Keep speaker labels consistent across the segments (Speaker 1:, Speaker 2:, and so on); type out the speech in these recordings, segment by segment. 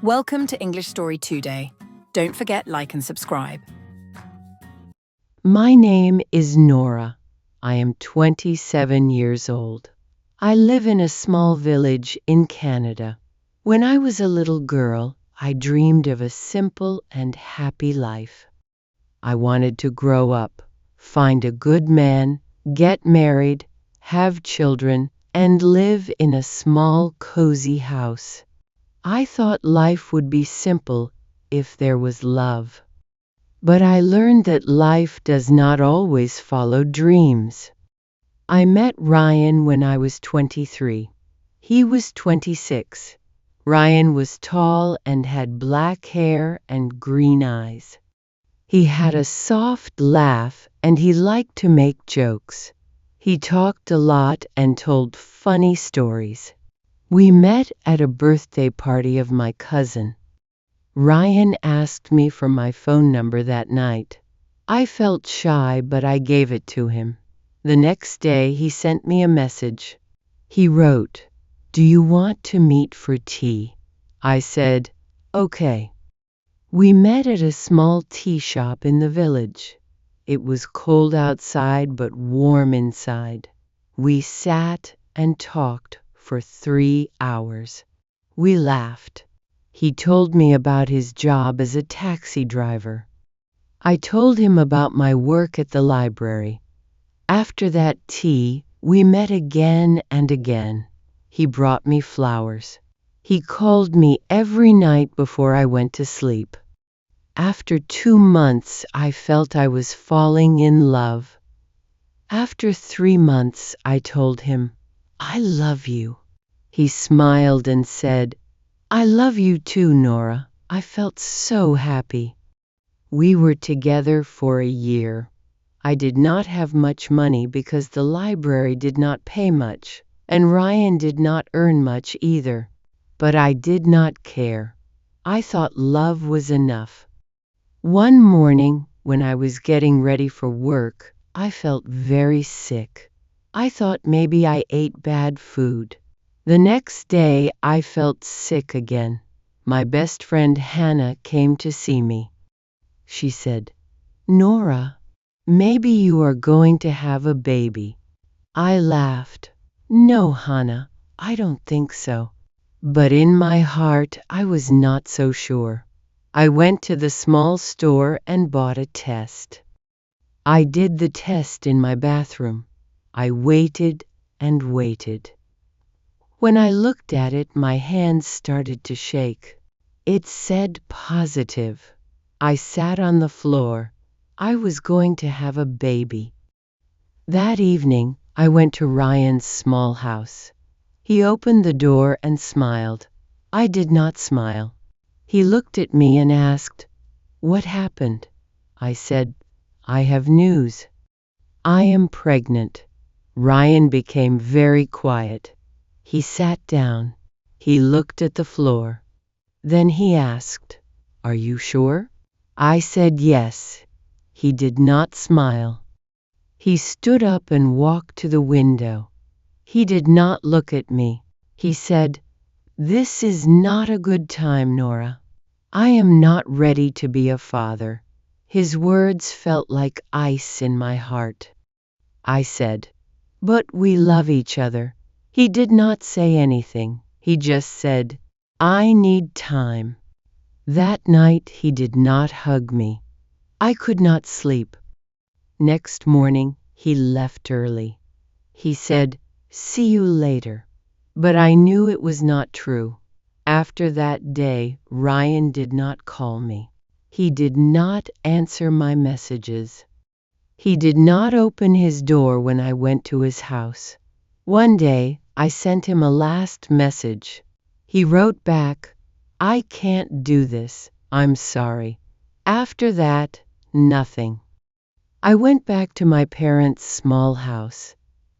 Speaker 1: Welcome to English Story 2 Day. Don't forget like and subscribe.
Speaker 2: My name is Nora. I am 27 years old. I live in a small village in Canada. When I was a little girl, I dreamed of a simple and happy life. I wanted to grow up, find a good man, get married, have children, and live in a small, cozy house. I thought life would be simple if there was love. But I learned that life does not always follow dreams. I met Ryan when I was 23. He was 26. Ryan was tall and had black hair and green eyes. He had a soft laugh and he liked to make jokes. He talked a lot and told funny stories. We met at a birthday party of my cousin. Ryan asked me for my phone number that night. I felt shy, but I gave it to him. The next day, he sent me a message. He wrote, "Do you want to meet for tea?" I said, "Okay." We met at a small tea shop in the village. It was cold outside but warm inside. We sat and talked for 3 hours. We laughed. He told me about his job as a taxi driver. I told him about my work at the library. After that tea, we met again and again. He brought me flowers. He called me every night before I went to sleep. After 2 months, I felt I was falling in love. After 3 months, I told him, "I love you." He smiled and said, "I love you too, Nora." I felt so happy. We were together for a year. I did not have much money because the library did not pay much, and Ryan did not earn much either. But I did not care. I thought love was enough. One morning, when I was getting ready for work, I felt very sick. I thought maybe I ate bad food. The next day, I felt sick again. My best friend Hannah came to see me. She said, "Nora, maybe you are going to have a baby." I laughed. "No, Hannah, I don't think so." But in my heart, I was not so sure. I went to the small store and bought a test. I did the test in my bathroom. I waited and waited. When I looked at it, my hands started to shake. It said positive. I sat on the floor. I was going to have a baby. That evening, I went to Ryan's small house. He opened the door and smiled. I did not smile. He looked at me and asked, "What happened?" I said, "I have news. I am pregnant." Ryan became very quiet. He sat down. He looked at the floor. Then he asked, "Are you sure?" I said yes. He did not smile. He stood up and walked to the window. He did not look at me. He said, "This is not a good time, Nora. I am not ready to be a father." His words felt like ice in my heart. I said, "But we love each other." He did not say anything. He just said, "I need time." That night he did not hug me. I could not sleep. Next morning he left early. He said, "See you later." But I knew it was not true. After that day, Ryan did not call me. He did not answer my messages. He did not open his door when I went to his house. One day, I sent him a last message. He wrote back, "I can't do this. I'm sorry." After that, nothing. I went back to my parents' small house.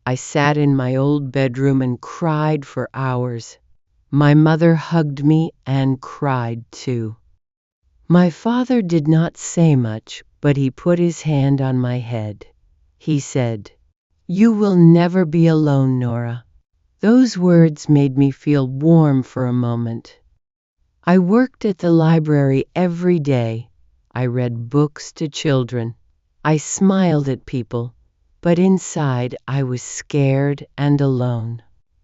Speaker 2: I sat in my old bedroom and cried for hours. My mother hugged me and cried too. My father did not say much, but he put his hand on my head. He said, "You will never be alone, Nora." Those words made me feel warm for a moment. I worked at the library every day. I read books to children. I smiled at people, but inside I was scared and alone.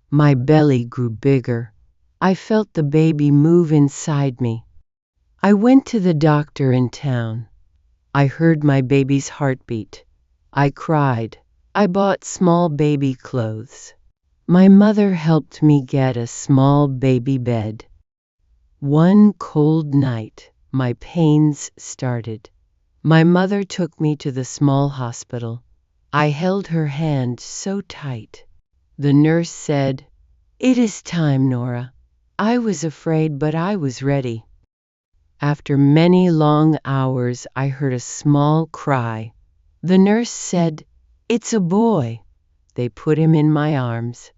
Speaker 2: My belly grew bigger. I felt the baby move inside me. I went to the doctor in town. I heard my baby's heartbeat. I cried. I bought small baby clothes. My mother helped me get a small baby bed. One cold night, my pains started. My mother took me to the small hospital. I held her hand so tight. The nurse said, "It is time, Nora." I was afraid, but I was ready. After many long hours, I heard a small cry. The nurse said, "It's a boy." They put him in my arms.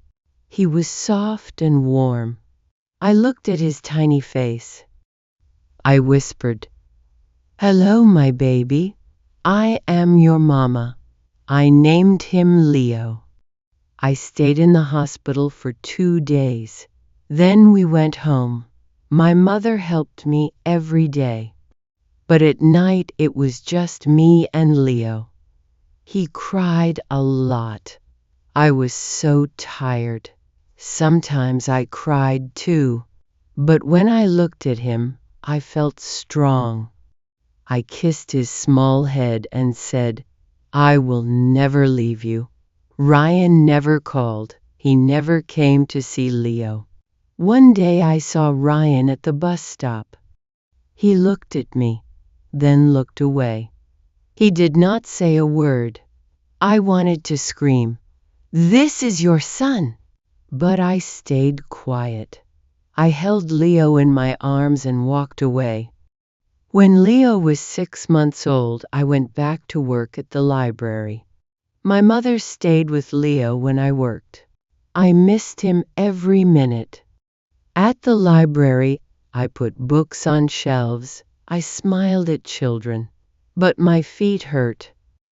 Speaker 2: He was soft and warm. I looked at his tiny face. I whispered, "Hello, my baby. I am your mama." I named him Leo. I stayed in the hospital for 2 days. Then we went home. My mother helped me every day. But at night it was just me and Leo. He cried a lot. I was so tired. Sometimes I cried too. But when I looked at him, I felt strong. I kissed his small head and said, "I will never leave you." Ryan never called. He never came to see Leo. One day I saw Ryan at the bus stop. He looked at me, then looked away. He did not say a word. I wanted to scream, "This is your son!" But I stayed quiet. I held Leo in my arms and walked away. When Leo was 6 months old, I went back to work at the library. My mother stayed with Leo when I worked. I missed him every minute. At the library, I put books on shelves. I smiled at children. But my feet hurt.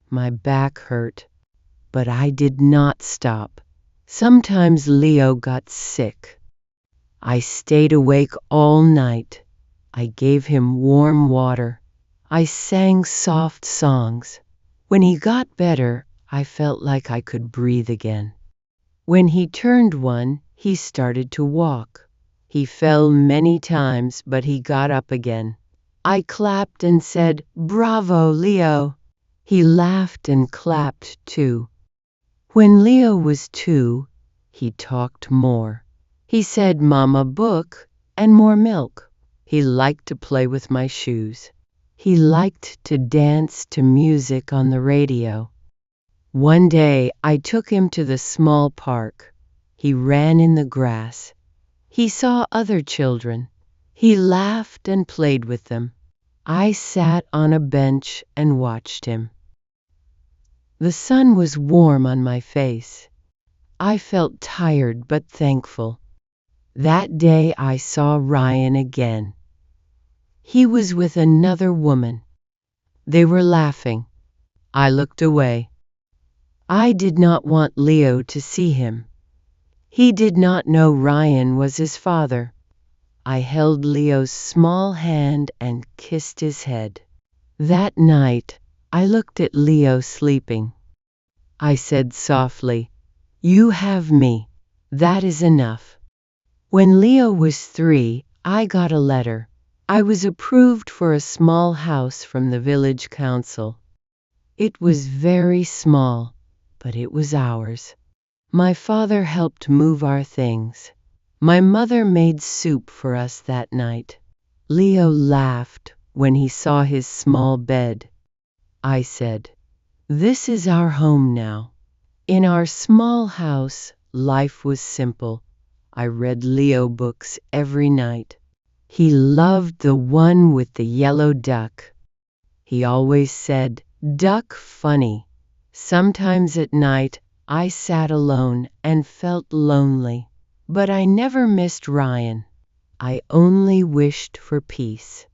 Speaker 2: My back hurt. But I did not stop. Sometimes Leo got sick. I stayed awake all night. I gave him warm water. I sang soft songs. When he got better, I felt like I could breathe again. When he turned one, he started to walk. He fell many times, but he got up again. I clapped and said, "Bravo, Leo." He laughed and clapped too. When Leo was 2, he talked more. He said, "Mama, book," and more milk. He liked to play with my shoes. He liked to dance to music on the radio. One day I took him to the small park. He ran in the grass. He saw other children. He laughed and played with them. I sat on a bench and watched him. The sun was warm on my face. I felt tired but thankful. That day I saw Ryan again. He was with another woman. They were laughing. I looked away. I did not want Leo to see him. He did not know Ryan was his father. I held Leo's small hand and kissed his head. That night, I looked at Leo sleeping. I said softly, "You have me. That is enough." When Leo was 3, I got a letter. I was approved for a small house from the village council. It was very small, but it was ours. My father helped move our things. My mother made soup for us that night. Leo laughed when he saw his small bed. I said, "This is our home now." In our small house, life was simple. I read Leo books every night. He loved the one with the yellow duck. He always said, "Duck funny." Sometimes at night, I sat alone and felt lonely. But I never missed Ryan. I only wished for peace.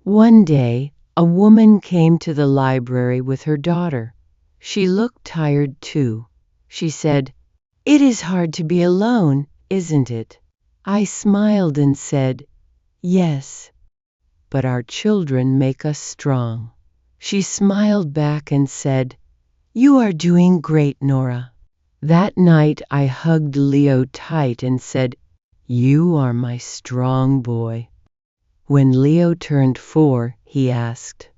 Speaker 2: One day, a woman came to the library with her daughter. She looked tired too. She said, "It is hard to be alone, isn't it?" I smiled and said, Yes, but our children make us strong. She smiled back and said, You are doing great, Nora. That night I hugged Leo tight and said, You are my strong boy. When Leo turned 4, he asked,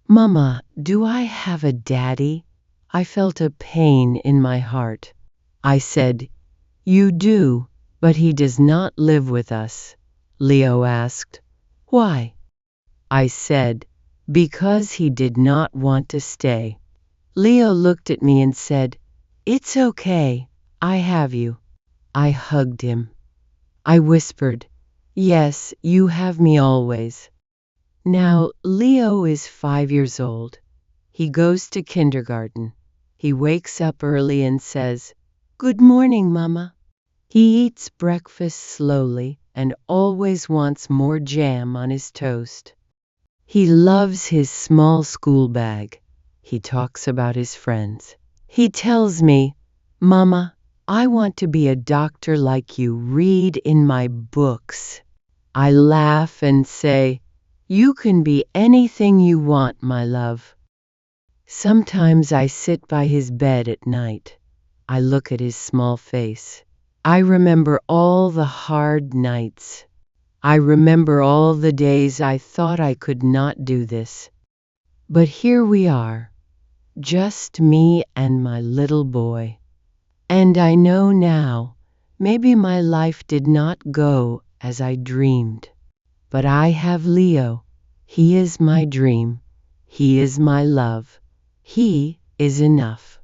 Speaker 2: Mama, do I have a daddy? I felt a pain in my heart. I said, You do, but he does not live with us. Leo asked, Why? I said, Because he did not want to stay. Leo looked at me and said, It's okay, I have you. I hugged him. I whispered, Yes, you have me always. Now, Leo is 5 years old. He goes to kindergarten. He wakes up early and says, Good morning, Mama. He eats breakfast slowly and always wants more jam on his toast. He loves his small school bag. He talks about his friends. He tells me, Mama, I want to be a doctor like you read in my books. I laugh and say, You can be anything you want, my love. Sometimes I sit by his bed at night. I look at his small face. I remember all the hard nights. I remember all the days I thought I could not do this. But here we are, just me and my little boy. And I know now, maybe my life did not go as I dreamed. But I have Leo. He is my dream. He is my love. He is enough.